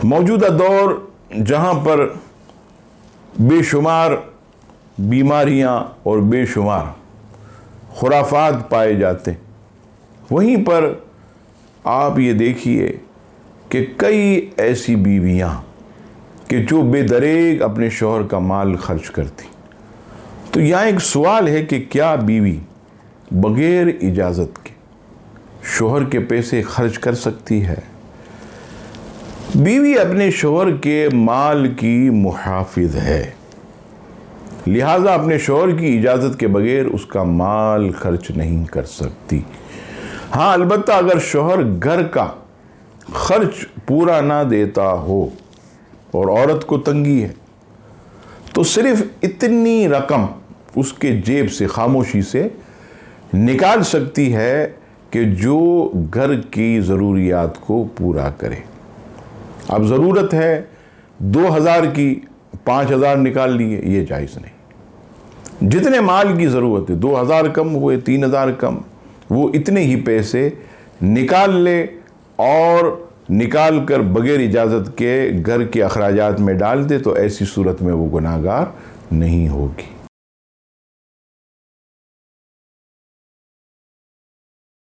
موجودہ دور جہاں پر بے شمار بیماریاں اور بے شمار خرافات پائے جاتے ہیں، وہیں پر آپ یہ دیکھیے کہ کئی ایسی بیویاں کہ جو بے دریغ اپنے شوہر کا مال خرچ کرتی. تو یہاں ایک سوال ہے کہ کیا بیوی بغیر اجازت کے شوہر کے پیسے خرچ کر سکتی ہے؟ بیوی اپنے شوہر کے مال کی محافظ ہے، لہٰذا اپنے شوہر کی اجازت کے بغیر اس کا مال خرچ نہیں کر سکتی. ہاں، البتہ اگر شوہر گھر کا خرچ پورا نہ دیتا ہو اور عورت کو تنگی ہے تو صرف اتنی رقم اس کے جیب سے خاموشی سے نکال سکتی ہے کہ جو گھر کی ضروریات کو پورا کرے. اب ضرورت ہے 2000 کی 5000 نکال لیے، یہ جائز نہیں. جتنے مال کی ضرورت ہے، 2000 کم ہوئے 3000 کم، وہ اتنے ہی پیسے نکال لے اور نکال کر بغیر اجازت کے گھر کے اخراجات میں ڈال دے، تو ایسی صورت میں وہ گناہگار نہیں ہوگی.